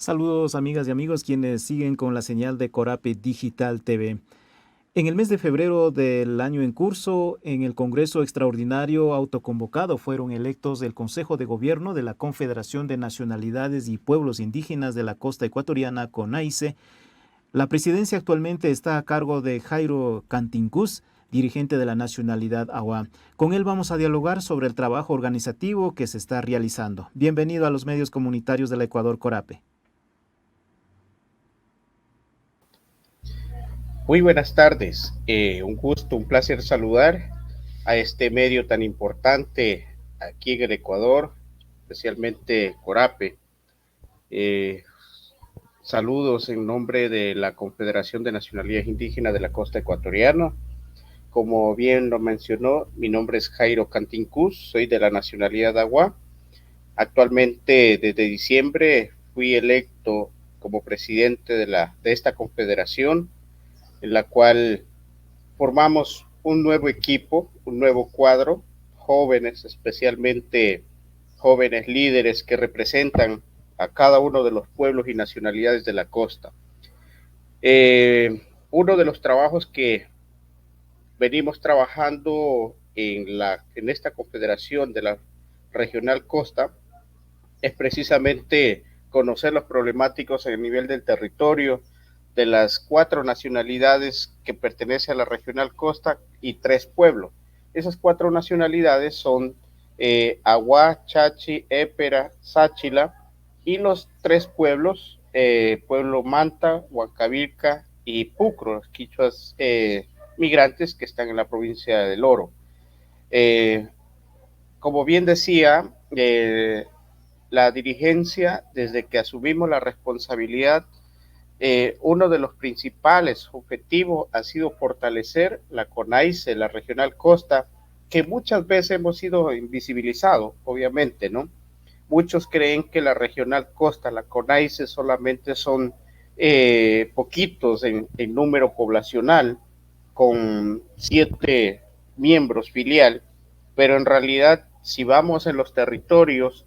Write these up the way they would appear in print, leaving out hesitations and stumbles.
Saludos amigas y amigos quienes siguen con la señal de Corape Digital TV. En el mes de febrero del año en curso, en el Congreso Extraordinario autoconvocado fueron electos el Consejo de Gobierno de la Confederación de Nacionalidades y Pueblos Indígenas de la Costa Ecuatoriana, CONAICE. La presidencia actualmente está a cargo de Jairo Cantincús, dirigente de la nacionalidad Awa. Con él vamos a dialogar sobre el trabajo organizativo que se está realizando. Bienvenido a los medios comunitarios del Ecuador, Corape. Muy buenas tardes, un gusto, un placer saludar a este medio tan importante aquí en el Ecuador, especialmente Corape. Eh, Saludos en nombre de la Confederación de Nacionalidades Indígenas de la Costa Ecuatoriana. Como bien lo mencionó, mi nombre es Jairo Cantincús, soy de la nacionalidad Agua. Actualmente, desde diciembre, fui electo como presidente de esta confederación, en la cual formamos un nuevo equipo, un nuevo cuadro, jóvenes, especialmente jóvenes líderes que representan a cada uno de los pueblos y nacionalidades de la costa. Uno de los trabajos que venimos trabajando en esta confederación de la regional costa es precisamente conocer los problemáticos a nivel del territorio de las 4 nacionalidades que pertenecen a la regional costa y 3 pueblos. Esas 4 nacionalidades son Aguá, Chachi, Épera, Sáchila, y los 3 pueblos, pueblo Manta, Huancavilca y Pucro, los quichuas migrantes que están en la provincia del Oro. Eh, Como bien decía, la dirigencia, desde que asumimos la responsabilidad, uno de los principales objetivos ha sido fortalecer la CONAICE, la Regional Costa, que muchas veces hemos sido invisibilizados, obviamente, ¿no? Muchos creen que la Regional Costa, la CONAICE, solamente son poquitos en número poblacional, con 7 miembros filial, pero en realidad, si vamos en los territorios,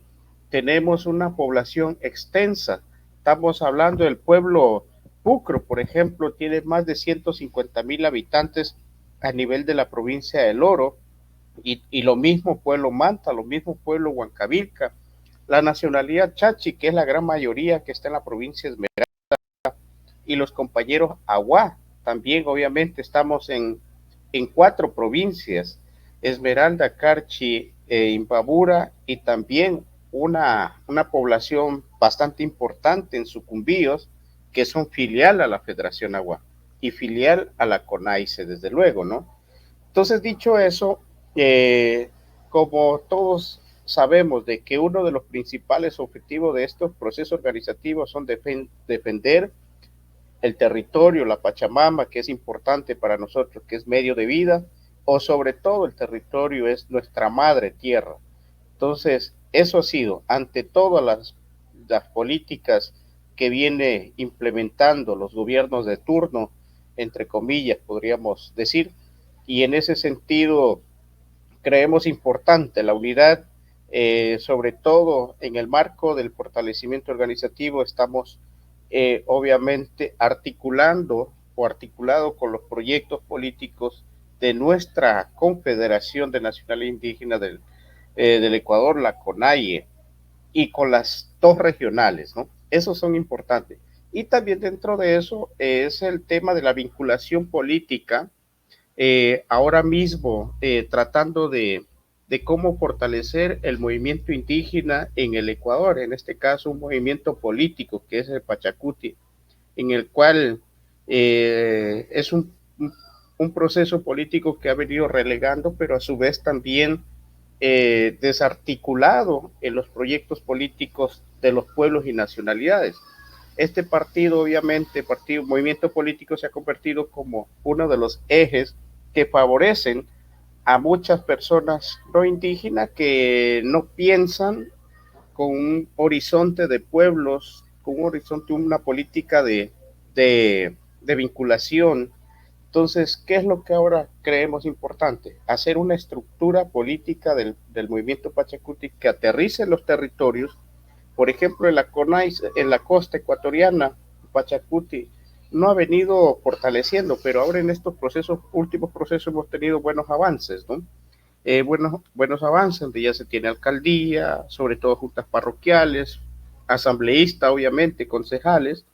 tenemos una población extensa. Estamos hablando del pueblo Pucro, por ejemplo, tiene más de 150,000 habitantes a nivel de la provincia del Oro, y lo mismo pueblo Manta, lo mismo pueblo Huancavilca. La nacionalidad Chachi, que es la gran mayoría que está en la provincia de Esmeralda, y los compañeros Aguá, también obviamente estamos en 4 provincias, Esmeralda, Carchi, Imbabura, y también una población bastante importante en Sucumbíos, que son filial a la Federación Agua y filial a la CONAICE, desde luego, ¿no? Entonces, dicho eso, como todos sabemos de que uno de los principales objetivos de estos procesos organizativos son defender el territorio, la Pachamama, que es importante para nosotros, que es medio de vida, o sobre todo el territorio es nuestra madre tierra. Entonces, eso ha sido, ante todas las políticas que viene implementando los gobiernos de turno, entre comillas, podríamos decir, y en ese sentido creemos importante la unidad, sobre todo en el marco del fortalecimiento organizativo. Estamos obviamente articulado con los proyectos políticos de nuestra Confederación de Nacionalidades Indígenas del Ecuador, la CONAIE, y con las 2 regionales, ¿no? Esos son importantes. Y también dentro de eso es el tema de la vinculación política, ahora mismo tratando de cómo fortalecer el movimiento indígena en el Ecuador, en este caso un movimiento político que es el Pachacuti, en el cual es un proceso político que ha venido relegando, pero a su vez también desarticulado en los proyectos políticos de los pueblos y nacionalidades. Este partido, obviamente, movimiento político, se ha convertido como uno de los ejes que favorecen a muchas personas no indígenas que no piensan con un horizonte de pueblos, con un horizonte, una política de vinculación. Entonces, ¿qué es lo que ahora creemos importante? Hacer una estructura política del movimiento Pachacuti que aterrice en los territorios, Por ejemplo, en la CONAIS, en la costa ecuatoriana, Pachacuti, no ha venido fortaleciendo, pero ahora en estos procesos, últimos procesos, hemos tenido buenos avances, ¿no? Buenos avances, donde ya se tiene alcaldía, sobre todo juntas parroquiales, asambleísta, obviamente, concejales,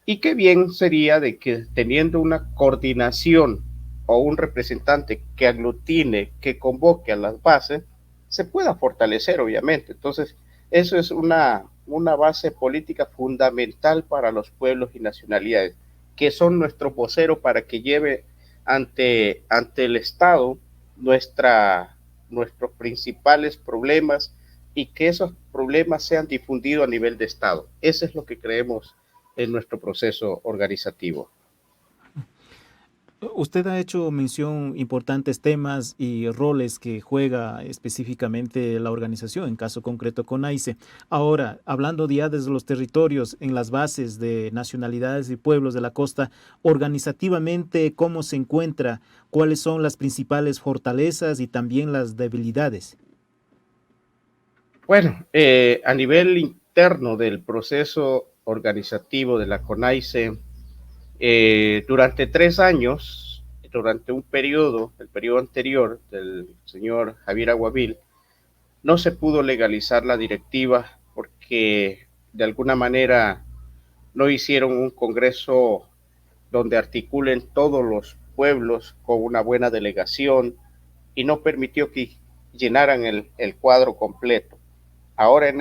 y qué bien sería de que teniendo una coordinación o un representante que aglutine, que convoque a las bases, se pueda fortalecer, obviamente. Entonces, eso es una base política fundamental para los pueblos y nacionalidades, que son nuestro vocero para que lleve ante el Estado nuestros principales problemas y que esos problemas sean difundidos a nivel de Estado. Eso es lo que creemos en nuestro proceso organizativo. Usted ha hecho mención importantes temas y roles que juega específicamente la organización, en caso concreto con AICE. Ahora, hablando ya desde los territorios, en las bases de nacionalidades y pueblos de la costa, organizativamente, ¿cómo se encuentra? ¿Cuáles son las principales fortalezas y también las debilidades? Bueno, a nivel interno del proceso organizativo de la CONAICE, durante 3 años, durante un periodo, el periodo anterior del señor Javier Aguavil, no se pudo legalizar la directiva porque de alguna manera no hicieron un congreso donde articulen todos los pueblos con una buena delegación y no permitió que llenaran el cuadro completo. Ahora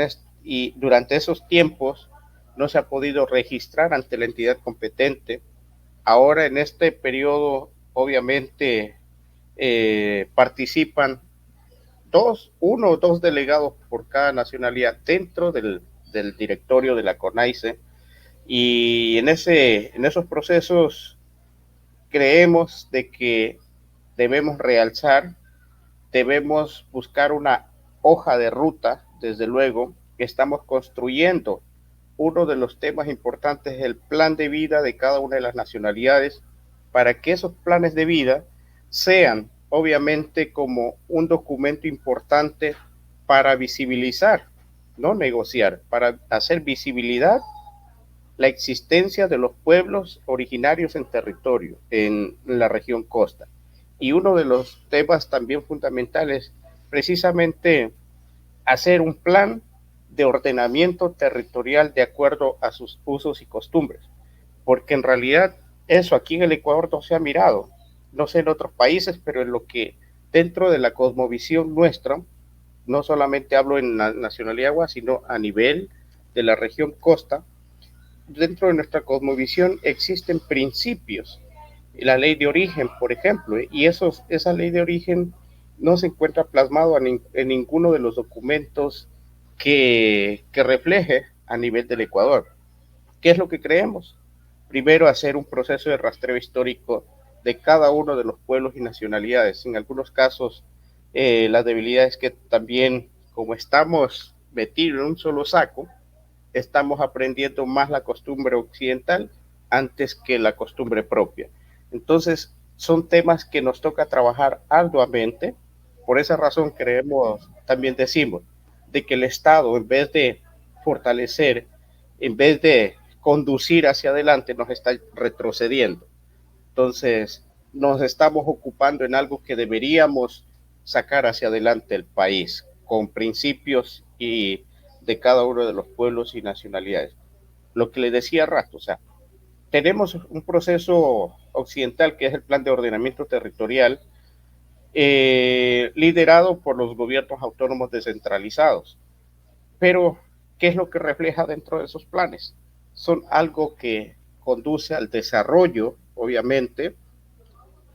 y durante esos tiempos no se ha podido registrar ante la entidad competente. Ahora en este periodo, obviamente, participan uno o dos delegados por cada nacionalidad dentro del directorio de la CONAICE y en esos procesos creemos de que debemos realzar, debemos buscar una hoja de ruta, desde luego, que estamos construyendo. Uno de los temas importantes es el plan de vida de cada una de las nacionalidades para que esos planes de vida sean obviamente como un documento importante para visibilizar, no negociar, para hacer visibilidad la existencia de los pueblos originarios en territorio, en la región costa. Y uno de los temas también fundamentales, precisamente hacer un plan de ordenamiento territorial de acuerdo a sus usos y costumbres, porque en realidad eso aquí en el Ecuador no se ha mirado, no sé en otros países, pero en lo que dentro de la cosmovisión nuestra, no solamente hablo en la nacionalidad agua, sino a nivel de la región costa, dentro de nuestra cosmovisión existen principios, la ley de origen, por ejemplo, y esa ley de origen no se encuentra plasmado en ninguno de los documentos que refleje a nivel del Ecuador. ¿Qué es lo que creemos? Primero, hacer un proceso de rastreo histórico de cada uno de los pueblos y nacionalidades. En algunos casos, la debilidad es que también, como estamos metidos en un solo saco, estamos aprendiendo más la costumbre occidental antes que la costumbre propia. Entonces, son temas que nos toca trabajar arduamente. Por esa razón creemos, también decimos, de que el Estado, en vez de fortalecer, en vez de conducir hacia adelante, nos está retrocediendo. Entonces, nos estamos ocupando en algo que deberíamos sacar hacia adelante el país, con principios y de cada uno de los pueblos y nacionalidades. Lo que le decía rato, o sea, tenemos un proceso occidental que es el Plan de Ordenamiento Territorial, liderado por los gobiernos autónomos descentralizados. Pero, ¿qué es lo que refleja dentro de esos planes? Son algo que conduce al desarrollo, obviamente,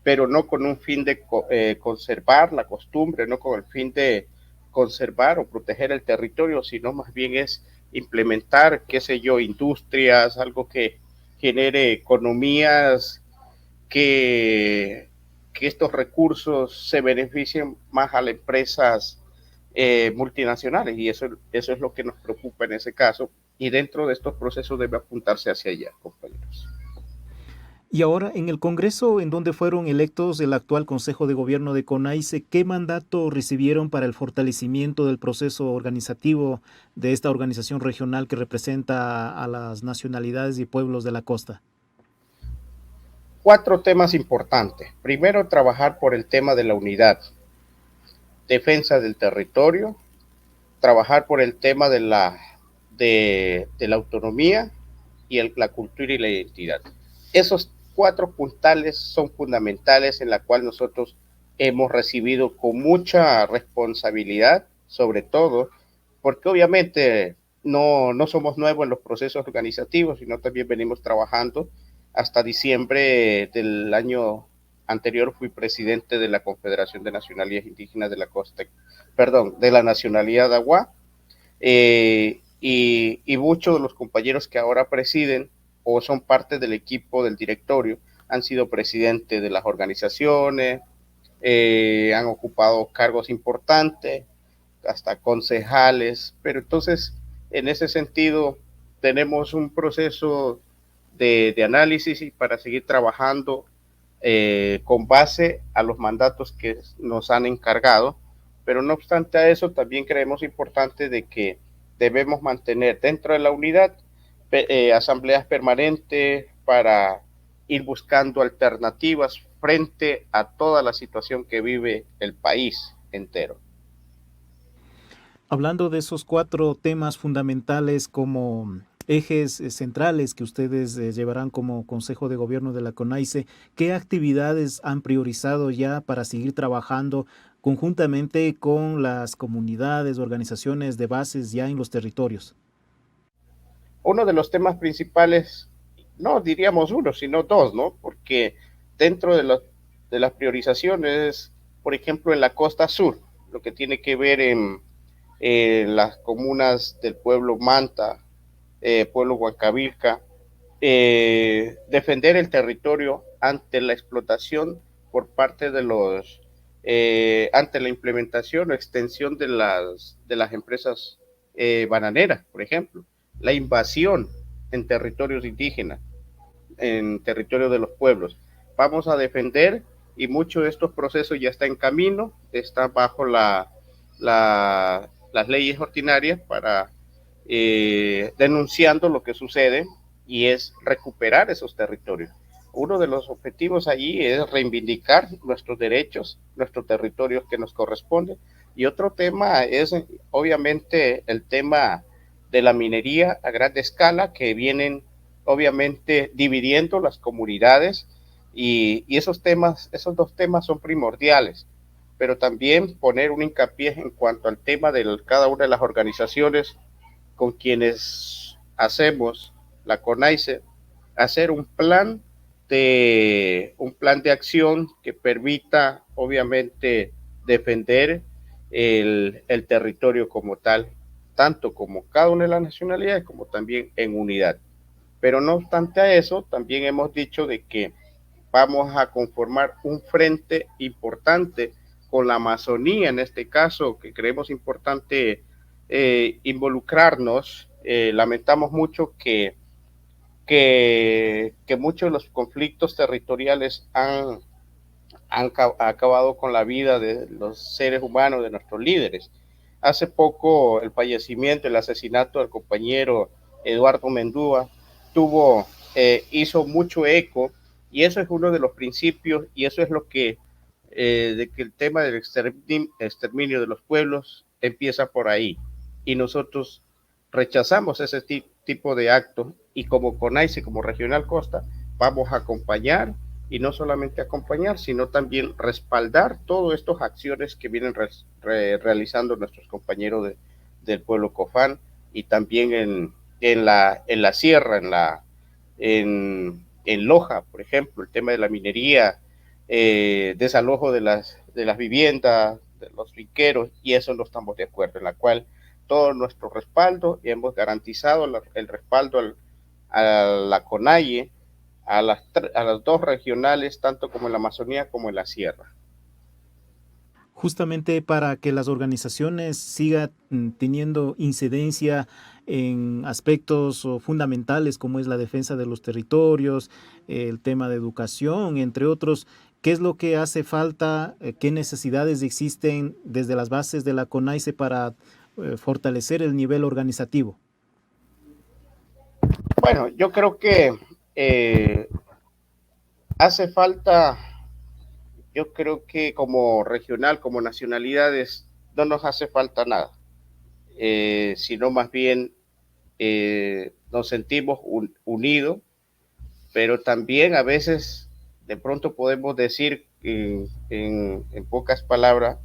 pero no con un fin de conservar la costumbre, no con el fin de conservar o proteger el territorio, sino más bien es implementar, qué sé yo, industrias, algo que genere economías, que, que estos recursos se beneficien más a las empresas multinacionales y eso es lo que nos preocupa en ese caso y dentro de estos procesos debe apuntarse hacia allá, compañeros. Y ahora, en el Congreso, en donde fueron electos el actual Consejo de Gobierno de CONAICE, ¿qué mandato recibieron para el fortalecimiento del proceso organizativo de esta organización regional que representa a las nacionalidades y pueblos de la costa? Cuatro temas importantes. Primero, trabajar por el tema de la unidad, defensa del territorio, trabajar por el tema de la autonomía y la cultura y la identidad. Esos cuatro puntales son fundamentales en la cual nosotros hemos recibido con mucha responsabilidad, sobre todo porque obviamente no somos nuevos en los procesos organizativos, sino también venimos trabajando. Hasta diciembre del año anterior fui presidente de la Confederación de Nacionalidades Indígenas de la Costa, perdón, de la Nacionalidad de Agua, y muchos de los compañeros que ahora presiden o son parte del equipo del directorio han sido presidentes de las organizaciones, han ocupado cargos importantes, hasta concejales, pero entonces en ese sentido tenemos un proceso de análisis y para seguir trabajando con base a los mandatos que nos han encargado, pero no obstante a eso también creemos importante de que debemos mantener dentro de la unidad asambleas permanentes para ir buscando alternativas frente a toda la situación que vive el país entero. Hablando de esos cuatro temas fundamentales como ejes centrales que ustedes llevarán como Consejo de Gobierno de la CONAICE, ¿qué actividades han priorizado ya para seguir trabajando conjuntamente con las comunidades, organizaciones de bases ya en los territorios? Uno de los temas principales, no diríamos uno, sino dos, ¿no? Porque dentro de las priorizaciones, por ejemplo, en la costa sur, lo que tiene que ver en las comunas del pueblo Manta, pueblo Huancavilca, defender el territorio ante la explotación por parte de ante la implementación o extensión de las empresas bananeras, por ejemplo, la invasión en territorios indígenas, en territorio de los pueblos. Vamos a defender y muchos de estos procesos ya está en camino, está bajo las leyes ordinarias para denunciando lo que sucede y es recuperar esos territorios. Uno de los objetivos allí es reivindicar nuestros derechos, nuestros territorios que nos corresponden. Y otro tema es obviamente el tema de la minería a gran escala que vienen obviamente dividiendo las comunidades y esos temas, esos dos temas son primordiales, pero también poner un hincapié en cuanto al tema de cada una de las organizaciones con quienes hacemos la CONAICE, hacer un plan de acción que permita, obviamente, defender el territorio como tal, tanto como cada una de las nacionalidades, como también en unidad. Pero no obstante a eso, también hemos dicho de que vamos a conformar un frente importante con la Amazonía, en este caso, que creemos importante involucrarnos. Lamentamos mucho que muchos de los conflictos territoriales han acabado con la vida de los seres humanos, de nuestros líderes. Hace poco el fallecimiento, el asesinato del compañero Eduardo Mendúa hizo mucho eco y eso es uno de los principios y eso es lo que, de que el tema del exterminio de los pueblos empieza por ahí y nosotros rechazamos ese tipo de actos y como CONAICE, como Regional Costa, vamos a acompañar y no solamente acompañar, sino también respaldar todas estas acciones que vienen realizando nuestros compañeros del pueblo Cofán y también en la sierra, en Loja, por ejemplo, el tema de la minería, desalojo de las viviendas, de los finqueros, y eso no estamos de acuerdo, en la cual todo nuestro respaldo y hemos garantizado el respaldo a la CONAIE, a las dos regionales, tanto como en la Amazonía como en la Sierra. justamente para que las organizaciones sigan teniendo incidencia en aspectos fundamentales como es la defensa de los territorios, el tema de educación, entre otros. ¿Qué es lo que hace falta? ¿Qué necesidades existen desde las bases de la CONAICE para fortalecer el nivel organizativo? Bueno, yo creo que eh, hace falta, yo creo que como regional, como nacionalidades, no nos hace falta nada, sino más bien nos sentimos unidos, pero también a veces de pronto podemos decir en pocas palabras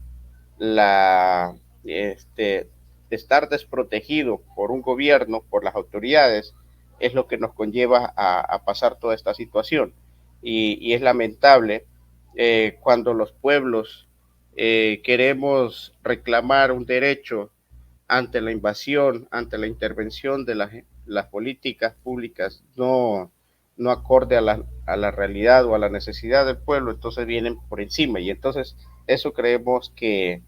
la estar desprotegido por un gobierno, por las autoridades, es lo que nos conlleva a pasar toda esta situación. Y es lamentable cuando los pueblos queremos reclamar un derecho ante la invasión, ante la intervención de las políticas públicas no acorde a la realidad o a la necesidad del pueblo, entonces vienen por encima y entonces eso creemos que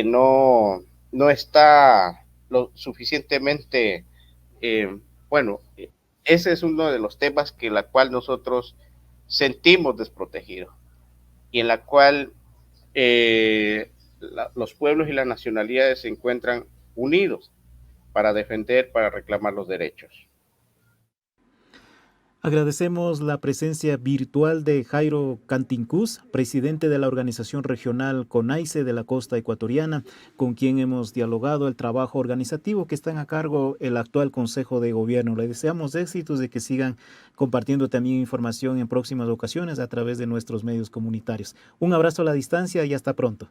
no está lo suficientemente, bueno, ese es uno de los temas que la cual nosotros sentimos desprotegidos y en la cual los pueblos y las nacionalidades se encuentran unidos para defender, para reclamar los derechos. Agradecemos la presencia virtual de Jairo Cantincuz, presidente de la organización regional CONAICE de la costa ecuatoriana, con quien hemos dialogado el trabajo organizativo que están a cargo el actual Consejo de Gobierno. Le deseamos éxitos de que sigan compartiendo también información en próximas ocasiones a través de nuestros medios comunitarios. Un abrazo a la distancia y hasta pronto.